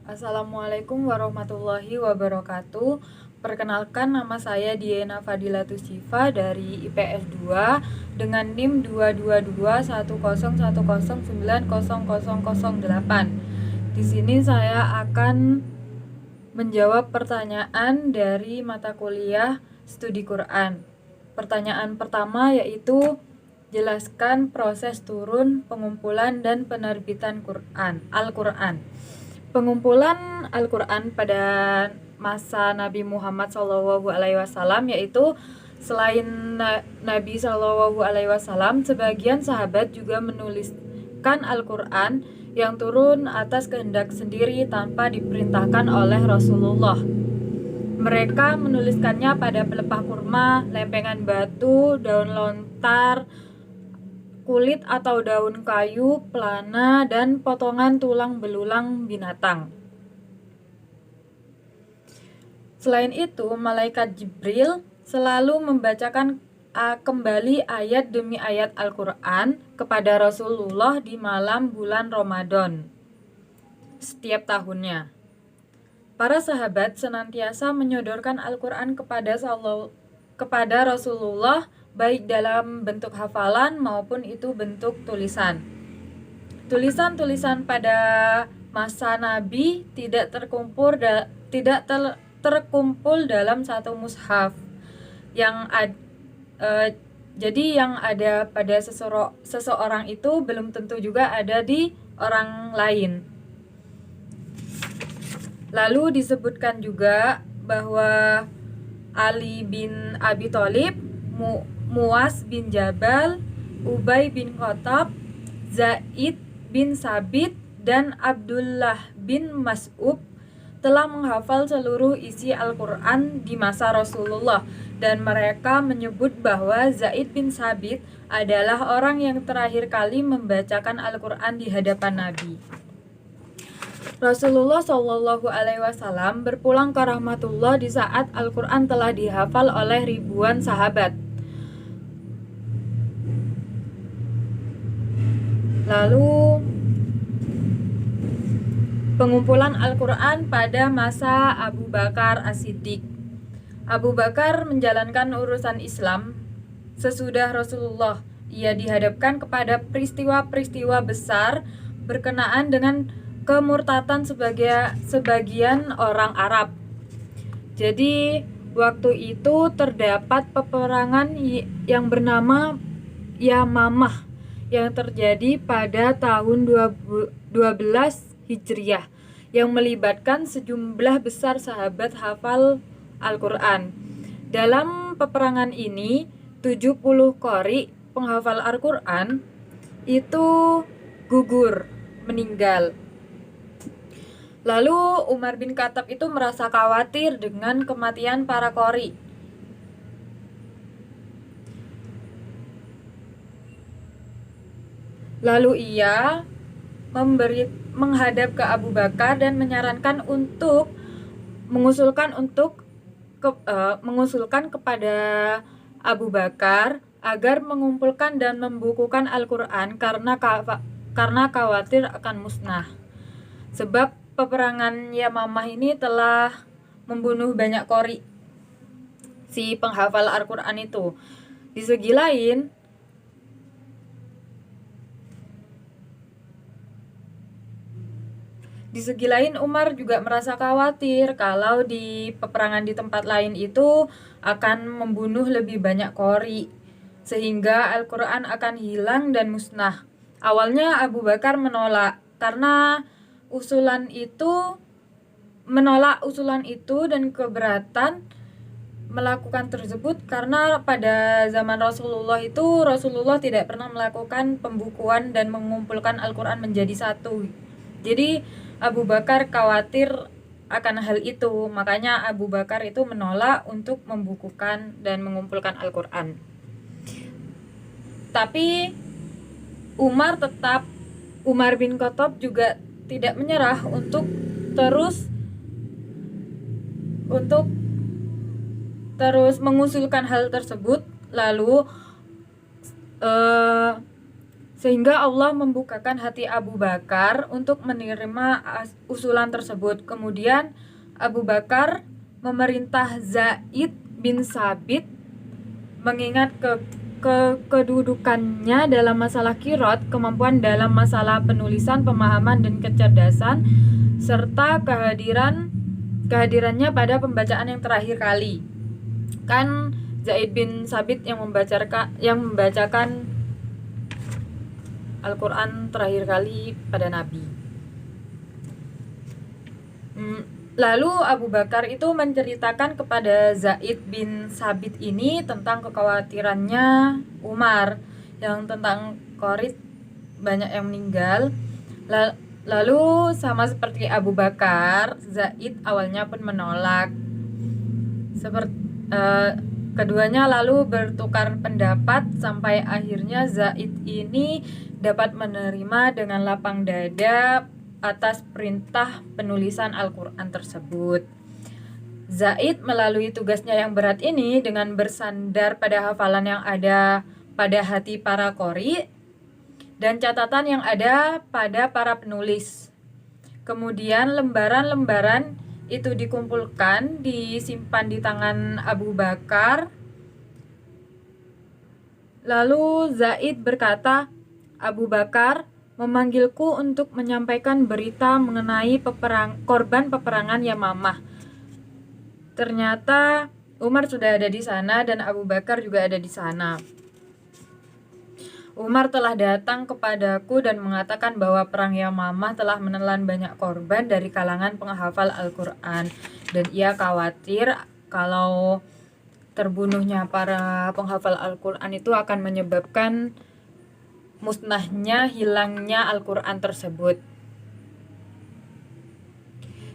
Assalamualaikum warahmatullahi wabarakatuh. Perkenalkan, nama saya Diana Fadilatus Syifa dari IPS 2 dengan NIM 2221101090008. Di sini saya akan menjawab pertanyaan dari mata kuliah Studi Quran. Pertanyaan pertama yaitu jelaskan proses turun, pengumpulan, dan penerbitan Al-Quran. Pengumpulan Al-Quran pada masa Nabi Muhammad SAW yaitu selain Nabi SAW, sebagian sahabat juga menuliskan Al-Quran yang turun atas kehendak sendiri tanpa diperintahkan oleh Rasulullah. Mereka menuliskannya pada pelepah kurma, lempengan batu, daun lontar, kulit atau daun kayu, pelana, dan potongan tulang belulang binatang. Selain itu, malaikat Jibril selalu membacakan kembali ayat demi ayat Al-Quran kepada Rasulullah di malam bulan Ramadan setiap tahunnya. Para sahabat senantiasa menyodorkan Al-Quran kepada Rasulullah, baik dalam bentuk hafalan maupun itu bentuk tulisan. Tulisan-tulisan pada masa Nabi tidak terkumpul dalam satu mushaf jadi yang ada pada seseorang itu belum tentu juga ada di orang lain. Lalu disebutkan juga bahwa Ali bin Abi Thalib, Muaz bin Jabal, Ubay bin Khattab, Zaid bin Sabit, dan Abdullah bin Mas'ud telah menghafal seluruh isi Al-Quran di masa Rasulullah, dan mereka menyebut bahwa Zaid bin Sabit adalah orang yang terakhir kali membacakan Al-Quran di hadapan Nabi. Rasulullah SAW berpulang ke rahmatullah di saat Al-Quran telah dihafal oleh ribuan sahabat. Lalu pengumpulan Al-Quran pada masa Abu Bakar As-Siddiq. Abu Bakar menjalankan urusan Islam sesudah Rasulullah. Ia dihadapkan kepada peristiwa-peristiwa besar berkenaan dengan kemurtatan sebagian orang Arab. Jadi waktu itu terdapat peperangan yang bernama Yamamah yang terjadi pada tahun 12 Hijriah yang melibatkan sejumlah besar sahabat hafal Al-Quran. Dalam peperangan ini 70 qori penghafal Al-Quran itu gugur, meninggal. Lalu Umar bin Khattab itu merasa khawatir dengan kematian para qori. Lalu ia menghadap ke Abu Bakar dan menyarankan untuk mengusulkan kepada Abu Bakar agar mengumpulkan dan membukukan Al-Quran karena khawatir akan musnah. Sebab peperangan Yamamah ini telah membunuh banyak qori, si penghafal Al-Quran itu. Di segi lain Umar juga merasa khawatir kalau di peperangan di tempat lain itu akan membunuh lebih banyak qori, sehingga Al-Quran akan hilang dan musnah. Awalnya Abu Bakar menolak karena menolak usulan itu dan keberatan melakukan tersebut karena pada zaman Rasulullah itu Rasulullah tidak pernah melakukan pembukuan dan mengumpulkan Al-Quran menjadi satu. Jadi Abu Bakar khawatir akan hal itu, makanya Abu Bakar itu menolak untuk membukukan dan mengumpulkan Al-Quran. Tapi Umar bin Khattab juga tidak menyerah untuk terus mengusulkan hal tersebut. Lalu Sehingga Allah membukakan hati Abu Bakar untuk menerima usulan tersebut. Kemudian Abu Bakar memerintah Zaid bin Sabit mengingat kedudukannya dalam masalah qiraat, kemampuan dalam masalah penulisan, pemahaman dan kecerdasan, serta kehadirannya pada pembacaan yang terakhir kali. Kan Zaid bin Sabit yang membacakan Al-Quran terakhir kali pada Nabi. Lalu Abu Bakar itu menceritakan kepada Zaid bin Sabit ini tentang kekhawatirannya Umar yang tentang Qorith banyak yang meninggal. Lalu sama seperti Abu Bakar, Zaid awalnya pun menolak. Keduanya lalu bertukar pendapat sampai akhirnya Zaid ini dapat menerima dengan lapang dada atas perintah penulisan Al-Quran tersebut. Zaid melalui tugasnya yang berat ini dengan bersandar pada hafalan yang ada pada hati para qori dan catatan yang ada pada para penulis. Kemudian lembaran-lembaran itu dikumpulkan, disimpan di tangan Abu Bakar. Lalu Zaid berkata, Abu Bakar memanggilku untuk menyampaikan berita mengenai korban peperangan Yamamah. Ternyata Umar sudah ada di sana dan Abu Bakar juga ada di sana. Umar telah datang kepadaku dan mengatakan bahwa perang Yamamah telah menelan banyak korban dari kalangan penghafal Al-Quran, dan ia khawatir kalau terbunuhnya para penghafal Al-Quran itu akan menyebabkan musnahnya, hilangnya Al-Quran tersebut.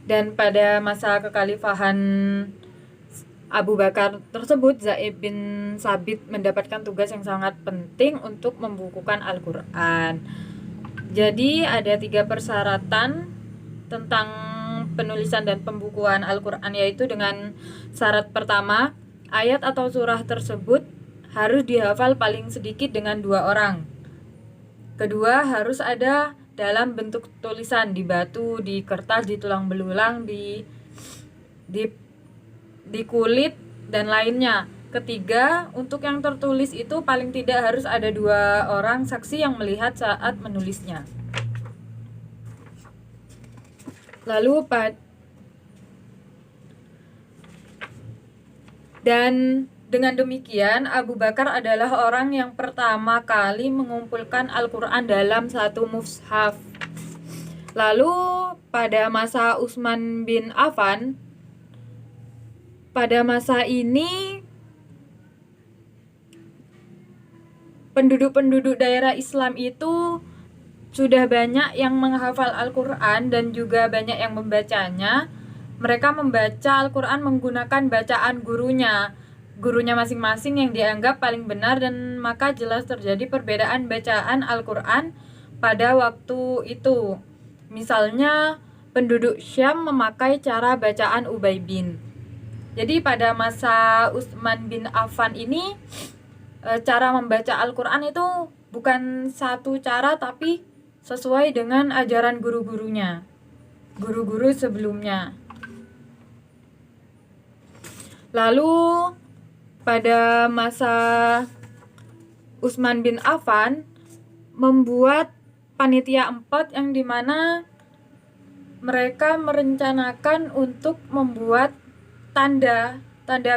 Dan pada masa kekhalifahan Abu Bakar tersebut, Zaid bin Sabit mendapatkan tugas yang sangat penting untuk membukukan Al-Quran. Jadi ada 3 persyaratan tentang penulisan dan pembukuan Al-Quran, yaitu dengan syarat pertama, ayat atau surah tersebut harus dihafal paling sedikit dengan 2 orang. Kedua, harus ada dalam bentuk tulisan, di batu, di kertas, di tulang belulang, di kulit, dan lainnya. Ketiga, untuk yang tertulis itu paling tidak harus ada 2 orang saksi yang melihat saat menulisnya. Lalu dan dengan demikian Abu Bakar adalah orang yang pertama kali mengumpulkan Al-Quran dalam satu mushaf. Lalu pada masa Utsman bin Affan, pada masa ini penduduk-penduduk daerah Islam itu sudah banyak yang menghafal Al-Quran dan juga banyak yang membacanya. Mereka membaca Al-Quran menggunakan bacaan gurunya masing-masing yang dianggap paling benar, dan maka jelas terjadi perbedaan bacaan Al-Quran pada waktu itu. Misalnya penduduk Syam memakai cara bacaan Ubay bin. Jadi pada masa Utsman bin Affan ini cara membaca Al-Quran itu bukan satu cara, tapi sesuai dengan ajaran guru-guru sebelumnya. Lalu pada masa Utsman bin Affan membuat panitia 4 yang dimana mereka merencanakan untuk membuat tanda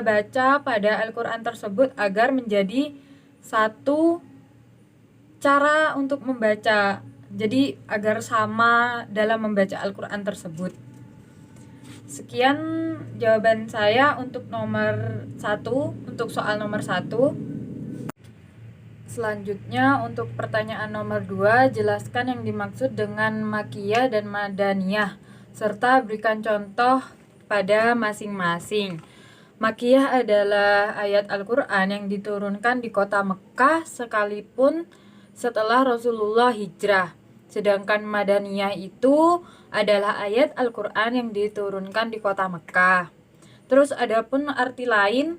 baca pada Al-Quran tersebut agar menjadi satu cara untuk membaca. Jadi agar sama dalam membaca Al-Quran tersebut. Sekian jawaban saya untuk untuk soal nomor 1. Selanjutnya untuk pertanyaan nomor 2, jelaskan yang dimaksud dengan Makkiyah dan Madaniyah serta berikan contoh pada masing-masing. Makkiyah adalah ayat Al-Quran yang diturunkan di kota Mekah sekalipun setelah Rasulullah hijrah. Sedangkan Madaniyah itu adalah ayat Al-Quran yang diturunkan di kota Mekah. Terus adapun arti lain,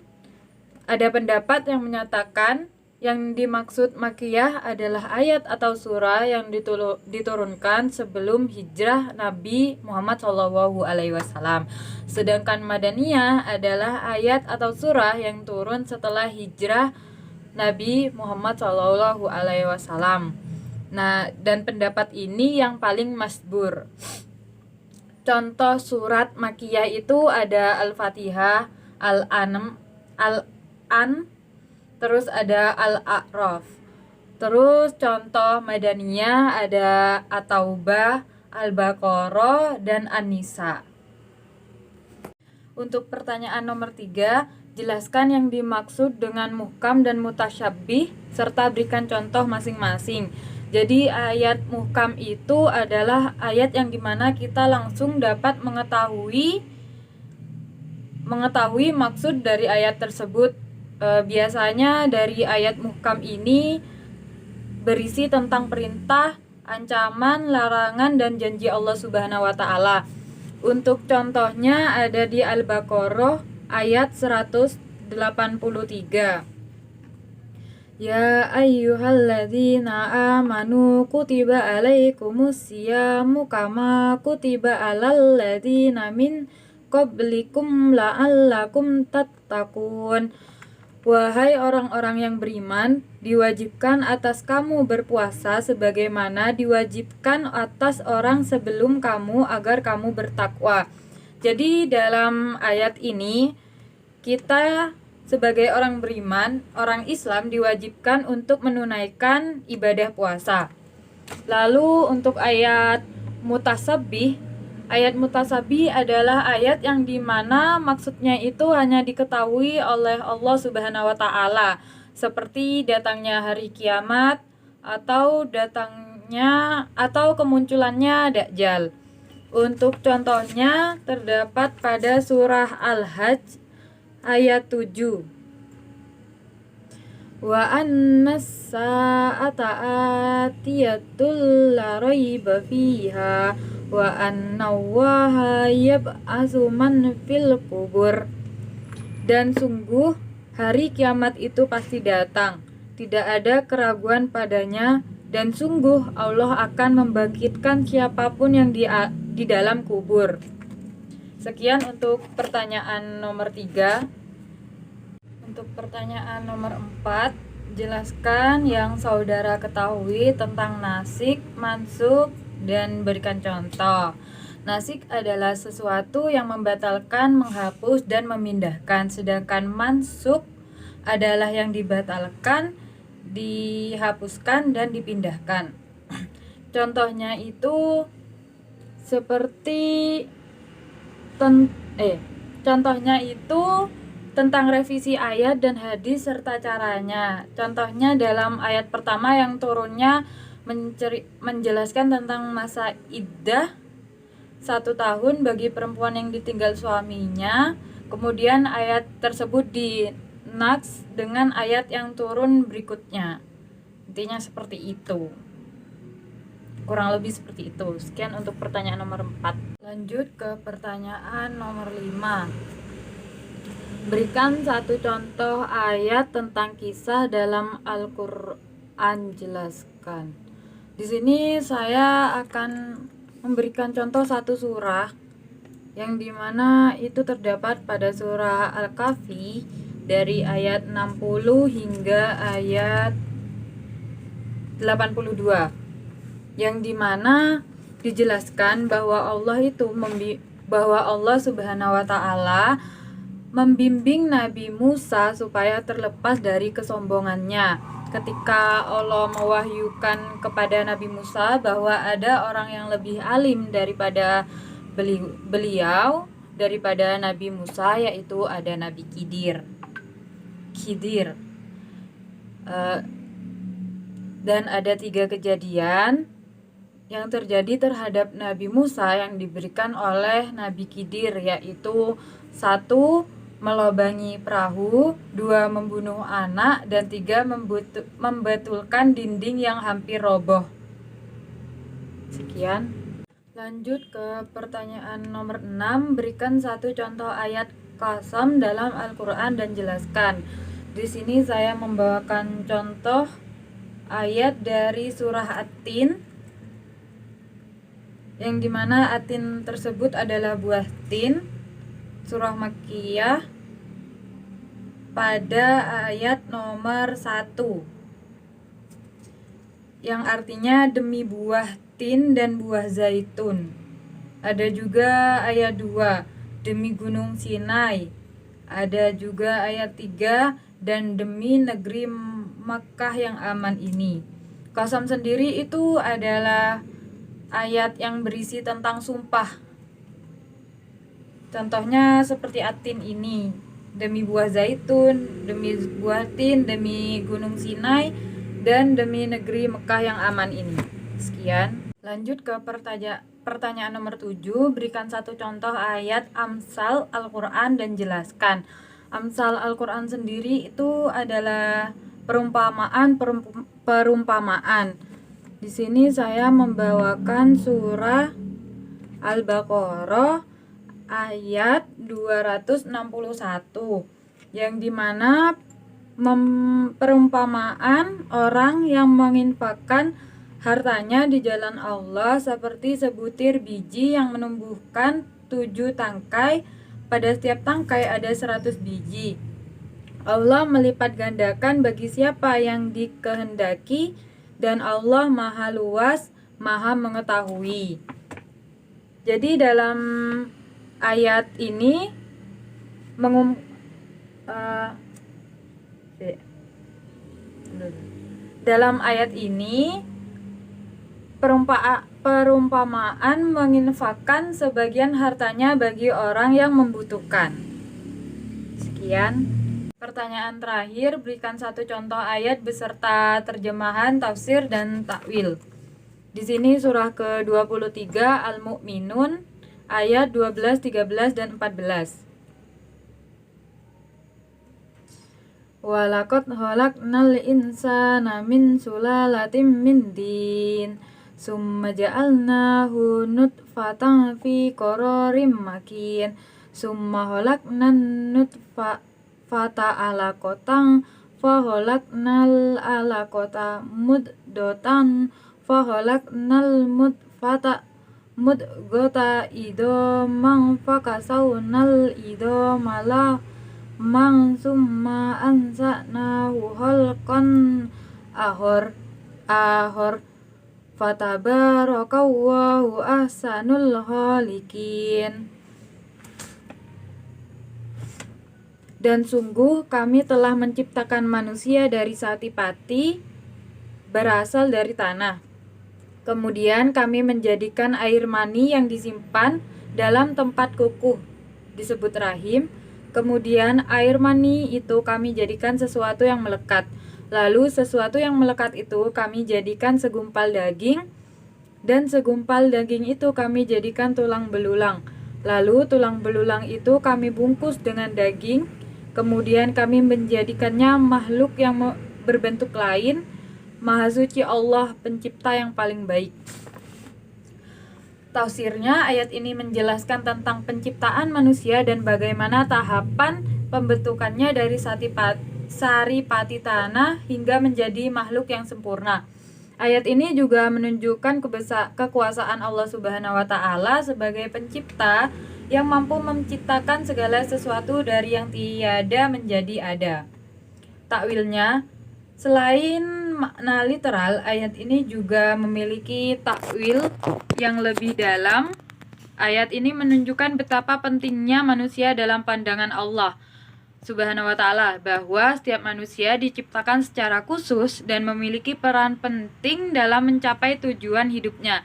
ada pendapat yang menyatakan Yang dimaksud makiyah adalah ayat atau surah yang diturunkan sebelum hijrah Nabi Muhammad SAW. Sedangkan madaniyah adalah ayat atau surah yang turun setelah hijrah Nabi Muhammad SAW. Nah, dan pendapat ini yang paling masyhur. Contoh surat makiyah itu ada Al-Fatihah, Al-An, terus ada Al-A'raf. Terus contoh madaniyah ada At-Taubah, Al-Baqarah, dan An-Nisa. Untuk pertanyaan nomor 3, jelaskan yang dimaksud dengan muhkam dan mutasyabbih serta berikan contoh masing-masing. Jadi ayat muhkam itu adalah ayat yang dimana kita langsung dapat mengetahui maksud dari ayat tersebut. Biasanya dari ayat muhkam ini berisi tentang perintah, ancaman, larangan, dan janji Allah Subhanahu wa Ta'ala. Untuk contohnya ada di Al-Baqarah ayat 183. Ya ayyuhalladzina amanu kutiba alaikumusyamu kama kutiba alal ladzina min qablikum la'allakum tattaqun. Wahai orang-orang yang beriman, diwajibkan atas kamu berpuasa sebagaimana diwajibkan atas orang sebelum kamu agar kamu bertakwa. Jadi dalam ayat ini kita sebagai orang beriman, orang Islam diwajibkan untuk menunaikan ibadah puasa. Lalu untuk ayat mutasabbih adalah ayat yang dimana maksudnya itu hanya diketahui oleh Allah Subhanahu wa Ta'ala, seperti datangnya hari kiamat atau kemunculannya Dajjal. Untuk contohnya terdapat pada surah Al-Hajj ayat 7. Wa annas sa'ata atiyatul la raiba fiha wa annallaha yab'atsu man fil qubur. Dan sungguh hari kiamat itu pasti datang, tidak ada keraguan padanya, dan sungguh Allah akan membangkitkan siapapun yang di dalam kubur. Sekian untuk pertanyaan nomor 3. Untuk pertanyaan nomor 4, jelaskan yang saudara ketahui tentang nasik, mansukh, dan berikan contoh. Nasik adalah sesuatu yang membatalkan, menghapus, dan memindahkan. Sedangkan mansukh adalah yang dibatalkan, dihapuskan, dan dipindahkan. Contohnya itu seperti tentang revisi ayat dan hadis serta caranya. Contohnya dalam ayat pertama yang turunnya menjelaskan tentang masa iddah 1 tahun bagi perempuan yang ditinggal suaminya. Kemudian ayat tersebut dinaks dengan ayat yang turun berikutnya. Intinya seperti itu. Kurang lebih seperti itu. Sekian untuk pertanyaan nomor 4. Lanjut ke pertanyaan nomor 5. Berikan satu contoh ayat tentang kisah dalam Al-Qur'an, jelaskan. Di sini saya akan memberikan contoh satu surah yang dimana itu terdapat pada surah Al-Kahfi dari ayat 60 hingga ayat 82, yang dimana dijelaskan bahwa Allah Subhanahu wa Ta'ala membimbing Nabi Musa supaya terlepas dari kesombongannya. Ketika Allah mewahyukan kepada Nabi Musa bahwa ada orang yang lebih alim daripada beliau, daripada Nabi Musa, yaitu ada Nabi Khidir. Dan ada 3 kejadian yang terjadi terhadap Nabi Musa yang diberikan oleh Nabi Khidir, yaitu 1. Melobangi perahu, 2. Membunuh anak, dan 3. Membetulkan dinding yang hampir roboh. Sekian. Lanjut ke pertanyaan nomor 6. Berikan satu contoh ayat qasam dalam Al-Quran dan jelaskan. Di sini saya membawakan contoh ayat dari surah At-Tin, yang dimana At-Tin tersebut adalah buah tin, surah Makkiyah, pada ayat nomor 1, yang artinya demi buah tin dan buah zaitun. Ada juga ayat 2, demi gunung Sinai. Ada juga ayat 3, dan demi negeri Makkah yang aman ini. Qasam sendiri itu adalah ayat yang berisi tentang sumpah. Contohnya seperti At-Tin ini, demi buah zaitun, demi buah tin, demi gunung Sinai, dan demi negeri Mekah yang aman ini. Sekian. Lanjut ke pertanyaan nomor 7. Berikan satu contoh ayat Amsal Al-Quran dan jelaskan. Amsal Al-Quran sendiri itu adalah perumpamaan. Di sini saya membawakan surah Al-Baqarah ayat 261, yang dimana perumpamaan orang yang menginfakkan hartanya di jalan Allah seperti sebutir biji yang menumbuhkan 7 tangkai, pada setiap tangkai ada 100 biji. Allah melipat gandakan bagi siapa yang dikehendaki, dan Allah maha luas, maha mengetahui. Jadi dalam ayat ini perumpamaan menginfakkan sebagian hartanya bagi orang yang membutuhkan. Sekian. Pertanyaan terakhir, berikan satu contoh ayat beserta terjemahan, tafsir, dan takwil. Di sini surah ke-23 Al-Mu'minun ayat 12, 13, dan 14. Walaqad khalaqnal insana min sulalatin min tin summa ja'alnahu nutfatan fi qararim makin summa khalaqnan nutfata alaqatan fa khalaqnal alaqata mudghatan fa khalaqnal mudghata idaman fa kasawnal idamala man summa ansa'nahu khalqan ahor fatabarakallahu ahsanul khaliqin. Dan sungguh kami telah menciptakan manusia dari sati-pati berasal dari tanah. Kemudian kami menjadikan air mani yang disimpan dalam tempat kukuh disebut rahim. Kemudian air mani itu kami jadikan sesuatu yang melekat. Lalu sesuatu yang melekat itu kami jadikan segumpal daging, dan segumpal daging itu kami jadikan tulang belulang. Lalu tulang belulang itu kami bungkus dengan daging. Kemudian kami menjadikannya makhluk yang berbentuk lain. Maha suci Allah, pencipta yang paling baik. Tafsirnya, ayat ini menjelaskan tentang penciptaan manusia dan bagaimana tahapan pembentukannya dari saripati tanah hingga menjadi makhluk yang sempurna. Ayat ini juga menunjukkan kekuasaan Allah Subhanahu wa Ta'ala sebagai pencipta yang mampu menciptakan segala sesuatu dari yang tiada menjadi ada. Takwilnya, selain makna literal, ayat ini juga memiliki takwil yang lebih dalam. Ayat ini menunjukkan betapa pentingnya manusia dalam pandangan Allah Subhanahu wa Ta'ala, bahwa setiap manusia diciptakan secara khusus dan memiliki peran penting dalam mencapai tujuan hidupnya.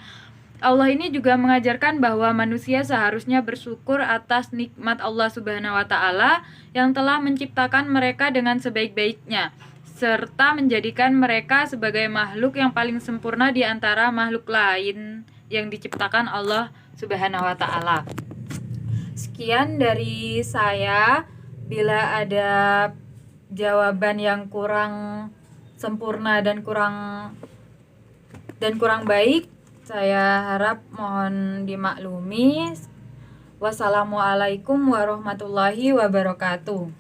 Allah ini juga mengajarkan bahwa manusia seharusnya bersyukur atas nikmat Allah Subhanahu wa Ta'ala yang telah menciptakan mereka dengan sebaik-baiknya, serta menjadikan mereka sebagai makhluk yang paling sempurna di antara makhluk lain yang diciptakan Allah Subhanahu wa Ta'ala. Sekian dari saya. Bila ada jawaban yang kurang sempurna dan kurang baik, saya harap mohon dimaklumi. Wassalamualaikum warahmatullahi wabarakatuh.